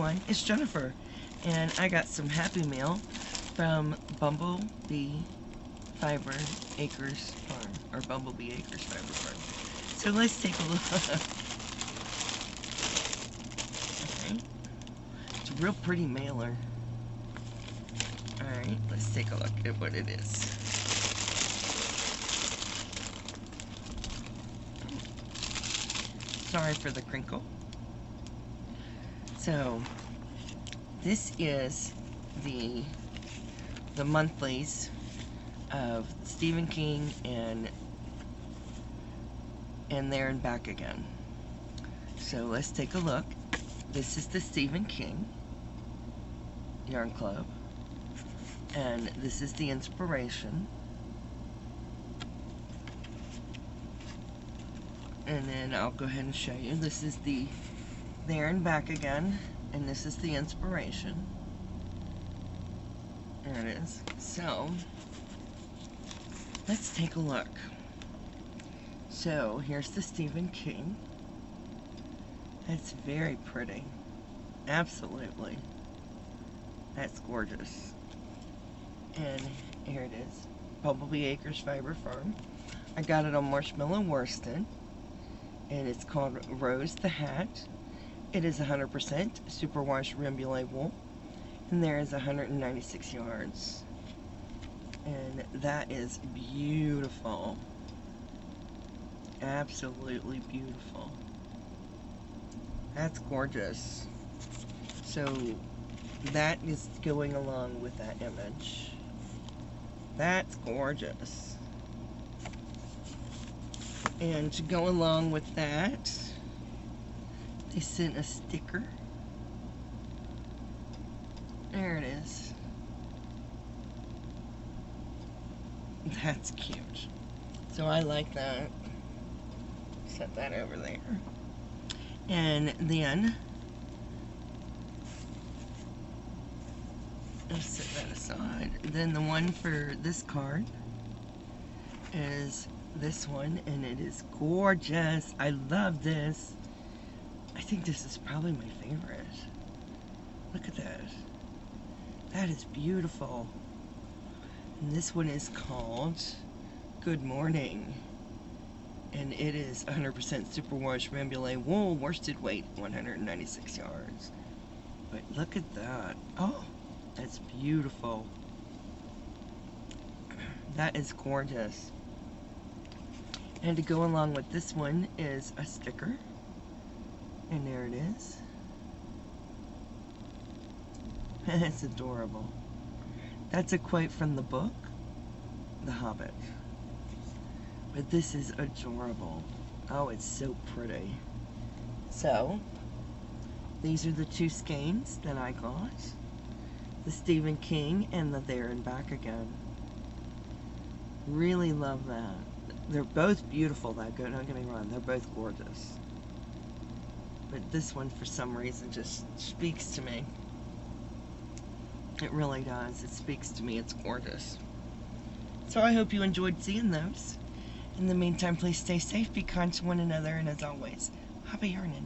everyone, it's Jennifer, and I got some Happy Mail from Bumble Fiber Acres Farm, or Bumblebee Acres Fiber Farm. So let's take a look. Okay. It's a real pretty mailer. Alright, let's take a look at what it is. Sorry for the crinkle. So, this is the monthlies of Stephen King and There and Back Again. So let's take a look. This is the Stephen King Yarn Club, and this is the inspiration. And then I'll go ahead and show you. This is the There and Back Again, and this is the inspiration. There it is. So, let's take a look. So, here's the Stephen King. That's very pretty. Absolutely. That's gorgeous. And here it is. Bumblebee Acres Fiber Farm. I got it on Marshmallow Worsted. And it's called Rose the Hat. It is 100% superwash Rambouillet wool, and there is 196 yards, and that is beautiful, absolutely beautiful. That's gorgeous. So that is going along with that image. That's gorgeous. And to go along with that, they sent a sticker. There it is. That's cute. So I like that. Set that over there. And then, let's set that aside. Then the one for this card is this one, and it is gorgeous. I love this. I think this is probably my favorite. Look at that. That is beautiful. And this one is called Good Morning. And it is 100% superwash Rambouillet wool, worsted weight, 196 yards. But look at that. Oh, that's beautiful. That is gorgeous. And to go along with this one is a sticker. And there it is. It's adorable. That's a quote from the book, The Hobbit. But this is adorable. Oh, it's so pretty. So, these are the two skeins that I got. The Stephen King and the There and Back Again. Really love that. They're both beautiful, though. Don't get me wrong. They're both gorgeous. But this one, for some reason, just speaks to me. It really does. It speaks to me. It's gorgeous. So I hope you enjoyed seeing those. In the meantime, please stay safe, be kind to one another, and as always, happy yarning.